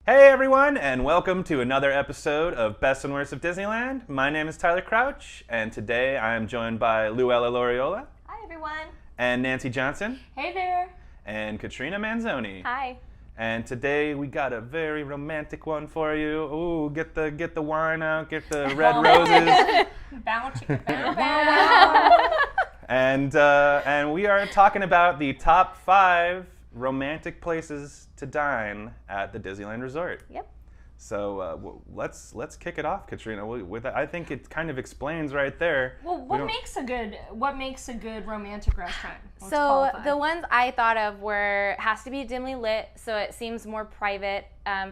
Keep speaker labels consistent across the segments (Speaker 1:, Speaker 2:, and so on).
Speaker 1: Hey everyone, and welcome to another episode of Best and Worst of Disneyland. My name is Tyler Crouch, and today I am joined by Luella Loriola.
Speaker 2: Hi everyone.
Speaker 1: And Nancy Johnson.
Speaker 2: Hey there.
Speaker 1: And Katrina Manzoni.
Speaker 2: Hi.
Speaker 1: And today we got a very romantic one for you. Ooh, get the wine out, get the red roses.
Speaker 2: Bow, chicka, bow, bow.
Speaker 1: And we are talking about the top 5 romantic places to dine at the Disneyland Resort.
Speaker 2: Yep.
Speaker 1: So let's kick it off, Katrina. I think it kind of explains right there.
Speaker 3: Well, what makes a good romantic restaurant? Let's
Speaker 2: so
Speaker 3: qualify.
Speaker 2: the ones I thought of has to be dimly lit, so it seems more private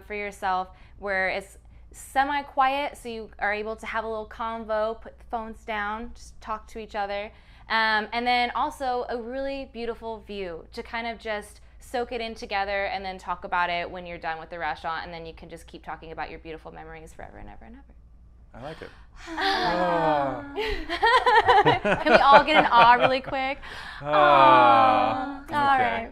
Speaker 2: for yourself, where it's semi-quiet, so you are able to have a little convo, put the phones down, just talk to each other, and then also a really beautiful view to kind of just soak it in together and then talk about it when you're done with the restaurant, and then you can just keep talking about your beautiful memories forever and ever and ever.
Speaker 1: I like it.
Speaker 2: Can we all get an awe really quick?
Speaker 1: Okay.
Speaker 2: All right.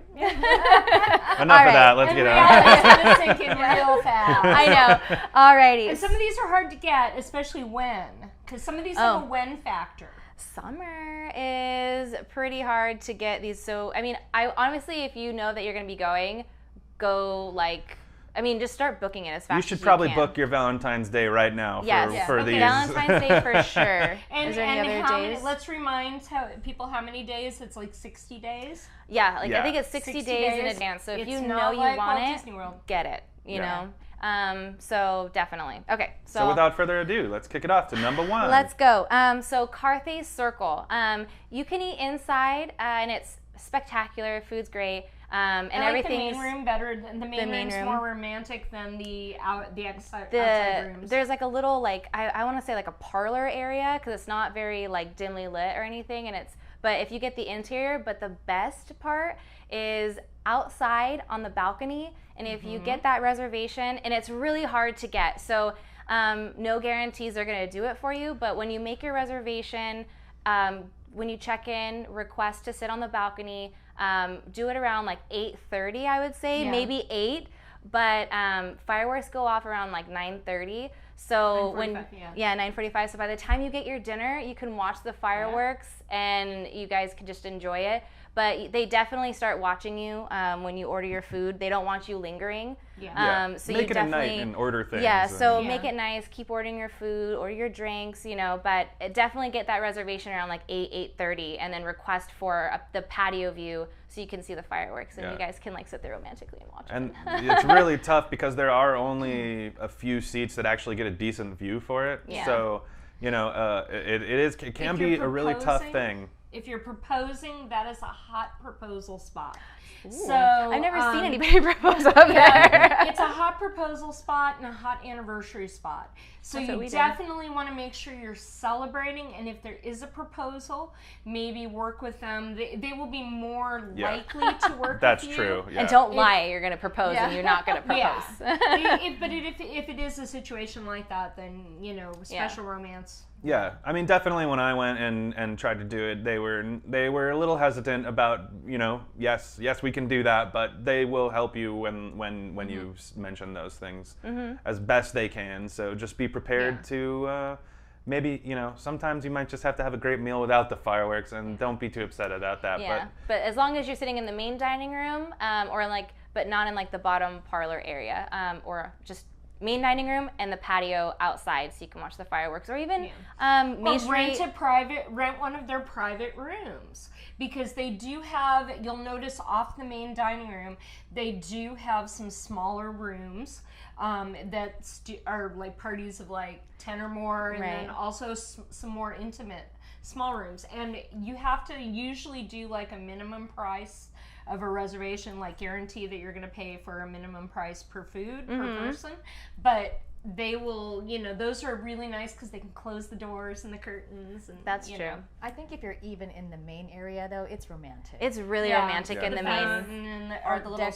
Speaker 1: Enough of that. Let's get on.
Speaker 3: It's gonna sink in real fast.
Speaker 2: I know. Alrighty.
Speaker 3: And some of these are hard to get, especially when, because some of these have a when factor.
Speaker 2: Summer is pretty hard to get these. So, I mean, I honestly, if you know that you're going to be going, just start booking it as fast as you can.
Speaker 1: You should probably book your Valentine's Day right now for these.
Speaker 2: Valentine's Day for sure.
Speaker 3: Is
Speaker 2: there any other days?
Speaker 3: Let's remind people how many days. It's like 60 days.
Speaker 2: Yeah, I think it's 60 days in advance. So if you know you want it, get it, you know. So definitely. Okay.
Speaker 1: So without further ado, let's kick it off to number 1.
Speaker 2: Let's go. So Carthay Circle. You can eat inside, and it's spectacular. Food's great. And everything's
Speaker 3: the main room better. The main room's more romantic than the outside rooms.
Speaker 2: There's like a little I want to say like a parlor area, because it's not very like dimly lit or anything, but if you get the interior, but the best part is outside on the balcony, and if you get that reservation, and it's really hard to get, so no guarantees they're going to do it for you, but when you make your reservation, when you check in, request to sit on the balcony, do it around like 8:30, I would say, maybe 8, but fireworks go off around like 9:30. So 9:45. So by the time you get your dinner, you can watch the fireworks and you guys can just enjoy it. But they definitely start watching you when you order your food. They don't want you lingering. So
Speaker 1: make
Speaker 2: you
Speaker 1: it a night and order things.
Speaker 2: Make it nice. Keep ordering your food, order your drinks, but definitely get that reservation around like 8:30, and then request for the patio view so you can see the fireworks, and you guys can like sit there romantically and watch
Speaker 1: and
Speaker 2: it.
Speaker 1: And it's really tough because there are only a few seats that actually get a decent view for it.
Speaker 2: Yeah.
Speaker 1: So, it can be a really tough thing.
Speaker 3: If you're proposing, that is a hot proposal spot.
Speaker 2: Ooh.
Speaker 3: So
Speaker 2: I've never seen anybody propose up there.
Speaker 3: It's a hot proposal spot and a hot anniversary spot. So you definitely want to make sure you're celebrating, and if there is a proposal, maybe work with them. They will be more likely to work
Speaker 1: That's
Speaker 3: with you.
Speaker 1: true. Yeah.
Speaker 2: And don't lie, you're going to propose and you're not going to propose.
Speaker 3: If it is a situation like that, then, special romance.
Speaker 1: Yeah, I mean, definitely when I went and tried to do it, they were a little hesitant about, yes, we can do that, but they will help you when you mention those things as best they can. So just be prepared to maybe, sometimes you might just have to have a great meal without the fireworks, and don't be too upset about that.
Speaker 2: Yeah, but as long as you're sitting in the main dining room, but not in like the bottom parlor area, or just main dining room and the patio outside, so you can watch the fireworks, or even
Speaker 3: rent one of their private rooms, because they do have, you'll notice off the main dining room, they do have some smaller rooms that are like parties of like 10 or more, and then also some more intimate small rooms, and you have to usually do like a minimum price of a reservation, like guarantee that you're going to pay for a minimum price per food per person, but they will, those are really nice because they can close the doors and the curtains. And
Speaker 2: that's true.
Speaker 4: I think if you're even in the main area, though, it's romantic.
Speaker 2: It's really romantic in the main.
Speaker 3: And the little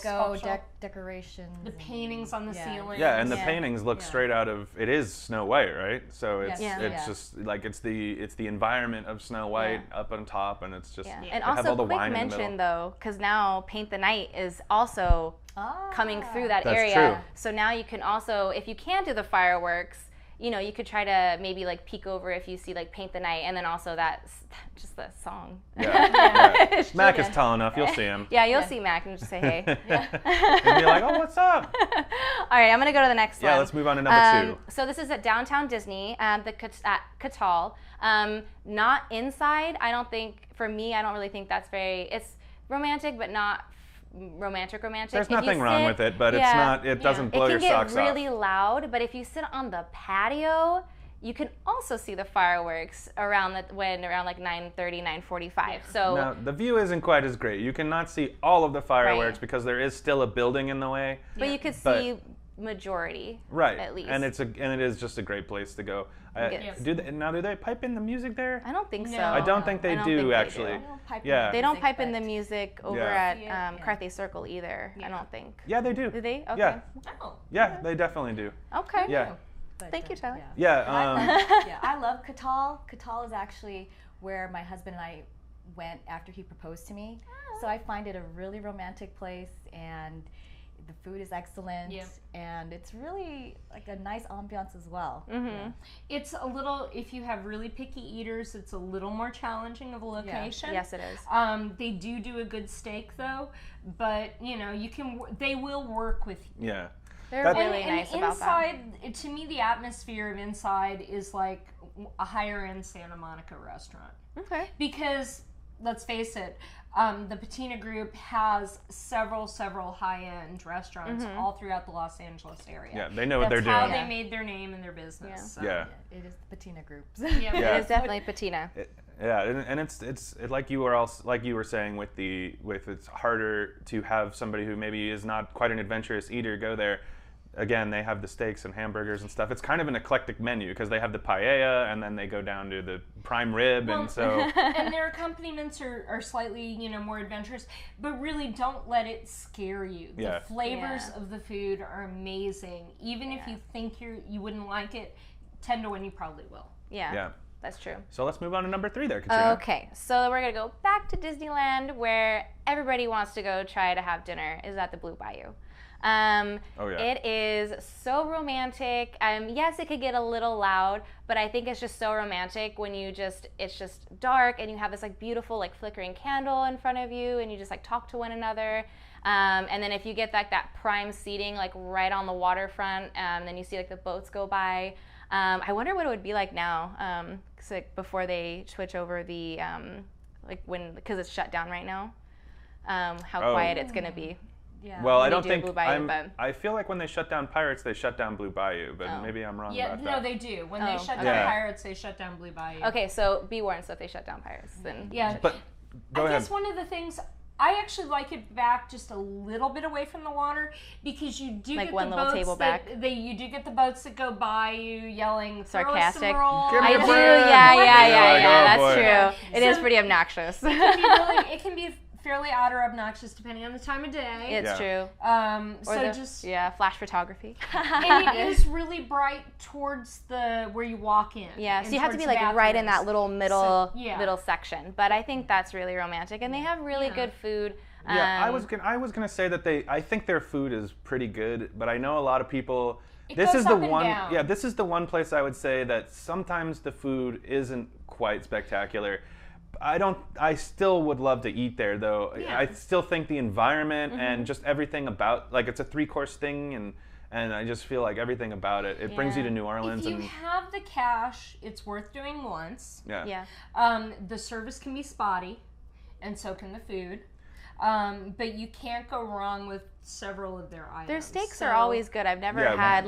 Speaker 4: decorations.
Speaker 3: The paintings on the ceiling.
Speaker 1: Yeah, and the paintings look straight out of, it is Snow White, right? So it's just like, it's the environment of Snow White up on top, and it's just,
Speaker 2: And also, quick mention though, because now Paint the Night is also coming through that
Speaker 1: That's
Speaker 2: area.
Speaker 1: true.
Speaker 2: So now you can also, if you can't do the fireworks, you know, you could try to maybe like peek over if you see like Paint the Night, and then also just the song.
Speaker 1: Yeah. Mac is tall enough. You'll see him.
Speaker 2: Yeah, you'll see Mac and just say hey.
Speaker 1: And be like, oh, what's up?
Speaker 2: All right, I'm gonna go to the next one.
Speaker 1: Yeah, let's move on to number 2.
Speaker 2: So this is at Downtown Disney, at Catal. Not inside. I don't think, for me, I don't really think that's it's romantic, but not romantic.
Speaker 1: There's nothing wrong with it, but it's not. It doesn't blow your socks off.
Speaker 2: It can get really loud, but if you sit on the patio, you can also see the fireworks around like 9:30, 9:45. So
Speaker 1: now the view isn't quite as great. You cannot see all of the fireworks because there is still a building in the way.
Speaker 2: But you could see majority,
Speaker 1: right?
Speaker 2: At least,
Speaker 1: and it is just a great place to go. Do they pipe in the music there?
Speaker 2: I don't think so.
Speaker 1: I don't think they do actually.
Speaker 2: They don't pipe in the music over at Carthay Circle either. I don't think.
Speaker 1: Yeah, they do.
Speaker 2: Do they? Okay.
Speaker 1: Yeah.
Speaker 3: Oh.
Speaker 1: Yeah, they definitely do.
Speaker 2: Okay.
Speaker 1: Yeah.
Speaker 4: But,
Speaker 2: Thank you, Tyler.
Speaker 4: Yeah, I love Catal. Catal is actually where my husband and I went after he proposed to me. So I find it a really romantic place, and the food is excellent, and it's really like a nice ambiance as well.
Speaker 2: Mm-hmm.
Speaker 3: It's a little, if you have really picky eaters, it's a little more challenging of a location.
Speaker 2: Yes, it is.
Speaker 3: They do a good steak though, but you know, they will work with you.
Speaker 1: Yeah.
Speaker 2: They're really nice
Speaker 3: and
Speaker 2: about that.
Speaker 3: inside, to me, the atmosphere of inside is like a higher end Santa Monica restaurant.
Speaker 2: Okay.
Speaker 3: Because let's face it, the Patina Group has several high-end restaurants all throughout the Los Angeles area.
Speaker 1: Yeah, they know what they're
Speaker 3: That's
Speaker 1: doing.
Speaker 3: how they made their name in their business.
Speaker 2: Yeah.
Speaker 3: So.
Speaker 1: Yeah.
Speaker 4: It is the Patina Groups.
Speaker 2: It is definitely patina.
Speaker 1: And it's like you were saying with it's harder to have somebody who maybe is not quite an adventurous eater go there. Again, they have the steaks and hamburgers and stuff. It's kind of an eclectic menu because they have the paella and then they go down to the prime rib, and so.
Speaker 3: And their accompaniments are slightly, more adventurous, but really don't let it scare you.
Speaker 1: Yeah.
Speaker 3: The flavors of the food are amazing. Even if you think you wouldn't like it, 10 to 1 you probably will.
Speaker 1: Yeah.
Speaker 2: That's true.
Speaker 1: So let's move on to number 3 there, Katrina.
Speaker 2: Okay, so we're going to go back to Disneyland, where everybody wants to go try to have dinner, is at the Blue Bayou. It is so romantic. Yes, it could get a little loud, but I think it's just so romantic when it's just dark and you have this like beautiful like flickering candle in front of you and you just like talk to one another. And then if you get like that prime seating like right on the waterfront, then you see like the boats go by. I wonder what it would be like now, before they switch over the because it's shut down right now. How quiet it's gonna be.
Speaker 4: Yeah.
Speaker 1: Well, I don't think
Speaker 2: Blue Bayou,
Speaker 1: I feel like when they shut down Pirates, they shut down Blue Bayou, but maybe I'm wrong about that.
Speaker 3: No, they do. When they shut down Pirates, they shut down Blue Bayou.
Speaker 2: Okay, so be warned. So if they shut down Pirates, then
Speaker 1: But go ahead.
Speaker 3: I guess one of the things I actually like it back just a little bit away from the water because you do
Speaker 2: like
Speaker 3: get
Speaker 2: one
Speaker 3: the
Speaker 2: little
Speaker 3: boats
Speaker 2: table
Speaker 3: that
Speaker 2: back.
Speaker 3: you do get the boats that go by you yelling
Speaker 2: Sarcastic.
Speaker 3: Throw us some rolls.
Speaker 1: Give me
Speaker 2: I
Speaker 1: a
Speaker 2: do.
Speaker 1: bread.
Speaker 2: Yeah.
Speaker 1: Oh, boy.
Speaker 2: That's true. It is
Speaker 3: So-
Speaker 2: pretty obnoxious.
Speaker 3: It can be fairly odd or obnoxious depending on the time of day.
Speaker 2: It's true. Flash photography.
Speaker 3: And it is really bright towards where you walk in.
Speaker 2: Yeah, so
Speaker 3: and
Speaker 2: you have to be
Speaker 3: towards
Speaker 2: like
Speaker 3: the
Speaker 2: right in that
Speaker 3: bathrooms.
Speaker 2: little middle
Speaker 3: So,
Speaker 2: section. But I think that's really romantic, and they have really good food.
Speaker 1: Yeah, I was gonna say that I think their food is pretty good, but I know a lot of people. This
Speaker 3: goes
Speaker 1: is the
Speaker 3: up and
Speaker 1: one.
Speaker 3: down.
Speaker 1: Yeah, this is the one place I would say that sometimes the food isn't quite spectacular. I still would love to eat there though.
Speaker 3: Yeah.
Speaker 1: I still think the environment and just everything about, like, it's a 3-course thing, and I just feel like everything about it. It brings you to New Orleans.
Speaker 3: If you have the cash, it's worth doing once.
Speaker 1: Yeah.
Speaker 3: The service can be spotty, and so can the food. But you can't go wrong with several of their items.
Speaker 2: Their steaks are always good. I've never had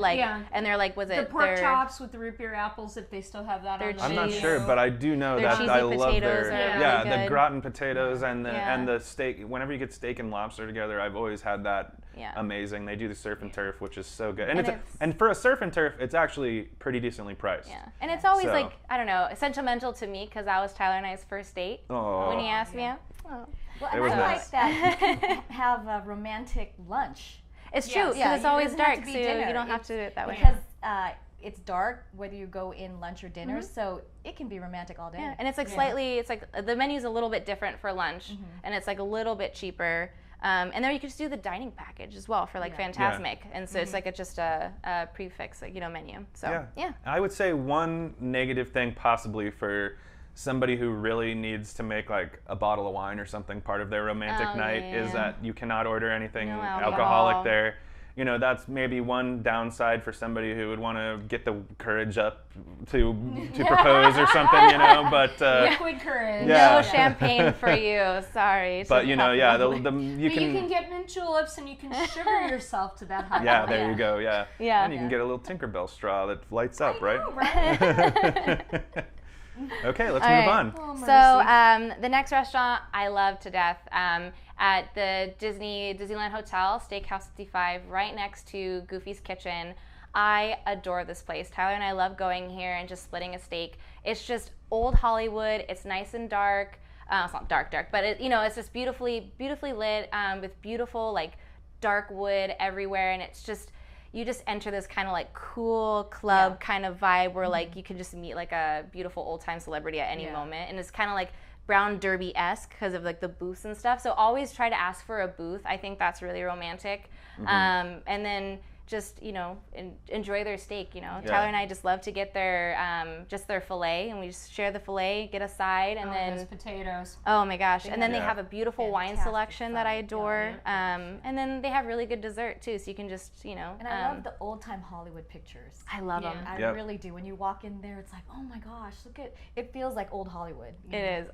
Speaker 2: and they're like, was
Speaker 3: the
Speaker 2: it
Speaker 3: pork
Speaker 2: their
Speaker 3: chops with the root beer apples, if they still have that on the
Speaker 1: I'm not
Speaker 3: menu.
Speaker 1: sure, but I do know
Speaker 2: Their
Speaker 1: that
Speaker 2: cheesy
Speaker 1: I love
Speaker 2: potatoes
Speaker 1: their
Speaker 2: are really
Speaker 1: the
Speaker 2: good.
Speaker 1: gratin potatoes and
Speaker 2: Yeah.
Speaker 1: the steak. Whenever you get steak and lobster together, I've always had that amazing. They do the surf and turf, which is so good, and for a surf and turf, it's actually pretty decently priced.
Speaker 2: Yeah, and it's always
Speaker 1: So-
Speaker 2: like, I don't know, sentimental to me because that was Tyler and I's first date
Speaker 1: Oh.
Speaker 2: when he asked me out. Oh.
Speaker 4: Well,
Speaker 1: It
Speaker 4: and
Speaker 1: was
Speaker 4: I
Speaker 1: nice.
Speaker 4: like that you can have a romantic lunch.
Speaker 2: It's true because
Speaker 4: Yeah,
Speaker 2: it's
Speaker 4: it
Speaker 2: always
Speaker 4: doesn't have
Speaker 2: dark,
Speaker 4: to
Speaker 2: so
Speaker 4: be dinner.
Speaker 2: you don't have to do it that way.
Speaker 4: Because it's dark whether you go in lunch or dinner, so it can be romantic all day.
Speaker 2: Yeah, and it's like slightly, it's like the menu's a little bit different for lunch, and it's like a little bit cheaper. And then you can just do the dining package as well for like Fantasmic, and so it's like just a prefix, like, menu. So yeah.
Speaker 1: I would say one negative thing possibly for somebody who really needs to make like a bottle of wine or something part of their romantic night is that you cannot order anything alcoholic there. That's maybe one downside for somebody who would want to get the courage up to propose or something, but
Speaker 3: liquid courage.
Speaker 2: No champagne for you. Sorry.
Speaker 1: But you
Speaker 3: you can get mint juleps and you can sugar yourself to that high.
Speaker 1: Yeah, there you go. Yeah.
Speaker 2: Yeah.
Speaker 1: And you can get a little Tinkerbell straw that lights up,
Speaker 3: I know, right?
Speaker 1: Okay, let's move on.
Speaker 3: Oh,
Speaker 2: So the next restaurant I love to death, at the Disneyland Hotel, Steakhouse 55, right next to Goofy's Kitchen. I adore this place. Tyler and I love going here and just splitting a steak. It's just old Hollywood. It's nice and dark. It's not dark, but it's just beautifully lit with beautiful like dark wood everywhere, and it's just. You just enter this kind of like cool club kind of vibe where like you can just meet like a beautiful old time celebrity at any moment, and it's kind of like Brown Derby-esque because of like the booths and stuff. So always try to ask for a booth. I think that's really romantic. And then just enjoy their steak. Tyler and I just love to get their fillet, and we just share the fillet, get a side, and then
Speaker 3: those potatoes.
Speaker 2: Oh my gosh! And then they have a beautiful wine selection that I adore. And then they have really good dessert too, so you can just And
Speaker 4: I love the old time Hollywood pictures.
Speaker 2: I love them.
Speaker 4: I really do. When you walk in there, it's like, oh my gosh, look at it. Feels like old Hollywood.
Speaker 2: It is.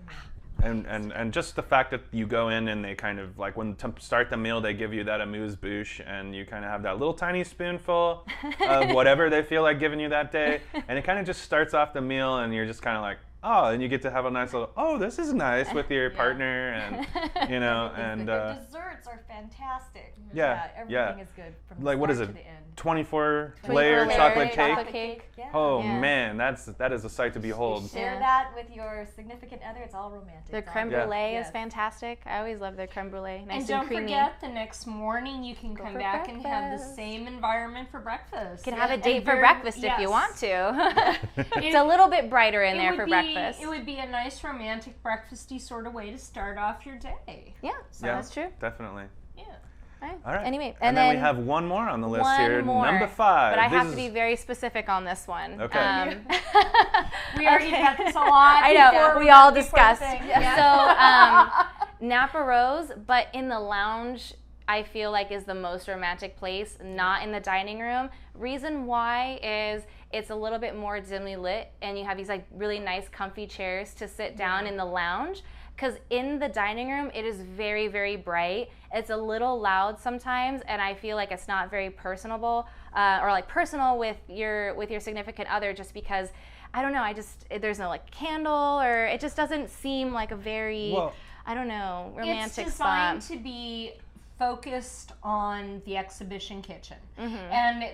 Speaker 1: And just the fact that you go in and they kind of like to start the meal, they give you that amuse-bouche, and you kind of have that little tiny spoonful of whatever they feel like giving you that day, and it kind of just starts off the meal, and you're just kind of like, oh, and you get to have a nice little, oh, this is nice with your partner, and and
Speaker 4: the desserts are fantastic.
Speaker 1: Everything
Speaker 4: is good from the
Speaker 1: like what is
Speaker 4: start
Speaker 1: it?
Speaker 4: to the end.
Speaker 1: 24-layer chocolate cake.
Speaker 4: Yeah.
Speaker 1: Oh man, that is a sight to behold.
Speaker 4: Share that with your significant other. It's all romantic.
Speaker 2: Their creme brulee is fantastic. I always love their creme brulee. Nice
Speaker 3: and don't
Speaker 2: creamy.
Speaker 3: forget, the next morning you can come back and have the same environment for breakfast.
Speaker 2: You can have a date for breakfast if you want to. It's a little bit brighter in there for breakfast.
Speaker 3: It would be a nice romantic breakfasty sort of way to start off your day.
Speaker 2: Yeah, that's true.
Speaker 1: Definitely.
Speaker 3: Yeah.
Speaker 1: All right.
Speaker 2: Anyway,
Speaker 1: and then we have one more on the list here, number 5.
Speaker 2: But I have to be very specific on this one.
Speaker 1: Okay.
Speaker 3: We already got this a lot.
Speaker 2: I know. We all discussed. So Napa Rose, but in the lounge, I feel like is the most romantic place, not in the dining room. Reason why is it's a little bit more dimly lit, and you have these like really nice comfy chairs to sit down in the lounge. Because in the dining room, it is very, very bright. It's a little loud sometimes, and I feel like it's not very personable or like personal with your significant other, just because I don't know. There's no like candle, or it just doesn't seem like a very romantic spot.
Speaker 3: It's designed to be focused on the exhibition kitchen, and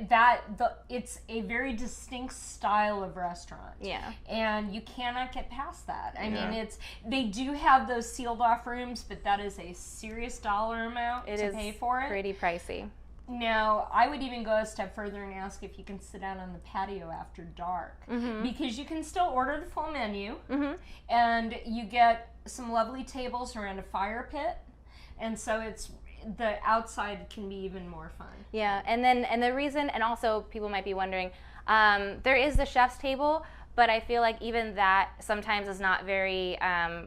Speaker 3: it's a very distinct style of restaurant.
Speaker 2: Yeah,
Speaker 3: and you cannot get past that. I mean, they do have those sealed off rooms, but that is a serious dollar amount to pay for it.
Speaker 2: Pretty pricey.
Speaker 3: Now, I would even go a step further and ask if you can sit out on the patio after dark, because you can still order the full menu, and you get some lovely tables around a fire pit, and so the outside can be even more fun.
Speaker 2: Yeah, and the reason, and also people might be wondering, there is the chef's table, but I feel like even that sometimes is not very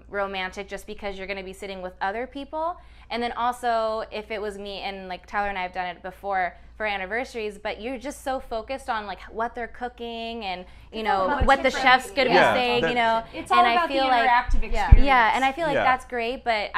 Speaker 2: romantic, just because you're going to be sitting with other people. And then also, if it was me, and like Tyler and I have done it before for anniversaries, but you're just so focused on like what they're cooking and what the chef's going to be saying,
Speaker 3: It's all about the interactive experience.
Speaker 2: Yeah, and I feel like that's great, but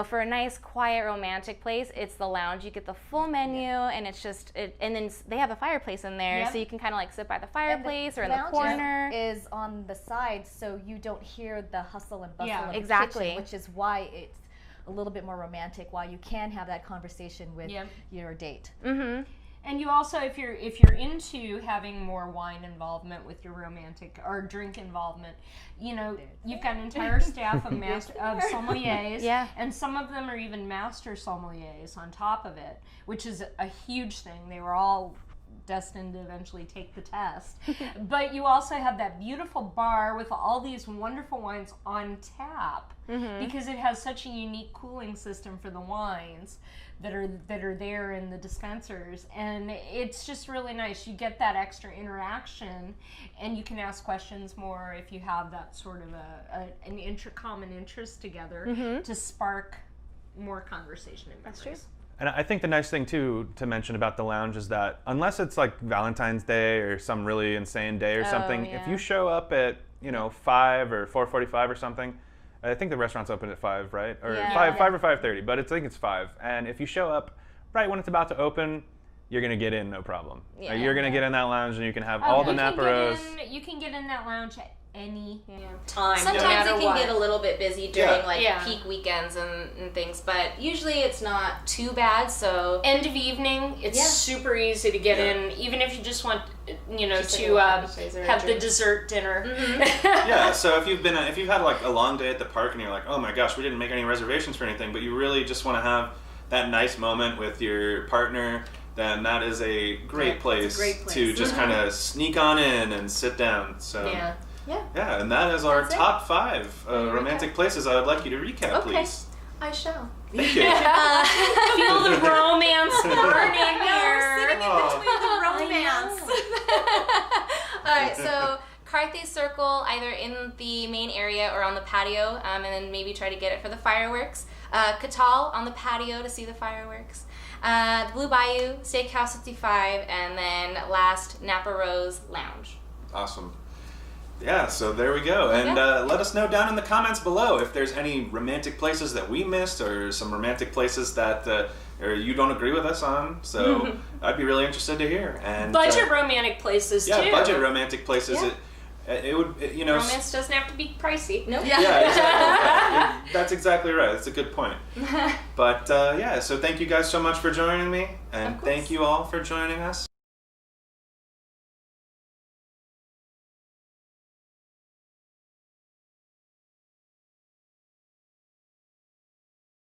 Speaker 2: for a nice, quiet, romantic place, it's the lounge. You get the full menu, and it's just, and then they have a fireplace in there, so you can kind of like sit by the fireplace or in the corner.
Speaker 4: Is on the side, so you don't hear the hustle and bustle of the kitchen, which is why it's a little bit more romantic, while you can have that conversation with your date.
Speaker 3: And you also, if you're into having more wine involvement with your romantic or drink involvement, you've got an entire staff of sommeliers, and some of them are even master sommeliers on top of it, which is a huge thing. They were all destined to eventually take the test. But you also have that beautiful bar with all these wonderful wines on tap, because it has such a unique cooling system for the wines that are there in the dispensers, and it's just really nice. You get that extra interaction, and you can ask questions more if you have that sort of an common interest together to spark more conversation and memories.
Speaker 2: That's true.
Speaker 1: And I think the nice thing too to mention about the lounge is that unless it's like Valentine's Day or some really insane day or something, if you show up at 5 or 4:45 or something, I think the restaurant's open at 5, right? Or 5 or 5:30, but I think it's 5. And if you show up right when it's about to open, you're gonna get in no problem. You're gonna get in that lounge and you can have all the Napa Rose.
Speaker 3: You can get in that lounge at any
Speaker 5: time. Sometimes it can get a little bit busy during peak weekends and things, but usually it's not too bad. So
Speaker 3: end of evening, it's super easy to get in, even if you just want to have the dessert dinner.
Speaker 1: Yeah, so if you've had like a long day at the park and you're like, oh my gosh, we didn't make any reservations for anything, but you really just want to have that nice moment with your partner, then that is a great place to just kind of sneak on in and sit down. So yeah, and that is our top 5 romantic places. I would like you to recap, please.
Speaker 5: I shall.
Speaker 1: Thank you.
Speaker 3: Feel the romance burning here.
Speaker 5: Sitting in between the romance. All right, so Carthay Circle, either in the main area or on the patio, and then maybe try to get it for the fireworks. Catal on the patio to see the fireworks. The Blue Bayou, Steakhouse 55, and then last Napa Rose Lounge.
Speaker 1: Awesome. Yeah, so there we go. And let us know down in the comments below if there's any romantic places that we missed or some romantic places that or you don't agree with us on. So I'd be really interested to hear. And
Speaker 3: budget romantic places too.
Speaker 1: Yeah, budget romantic places.
Speaker 5: Yeah.
Speaker 1: It would,
Speaker 3: romance doesn't have to be pricey.
Speaker 5: Nope.
Speaker 1: Yeah, exactly. That's exactly right. That's a good point. But so thank you guys so much for joining me, and thank you all for joining us.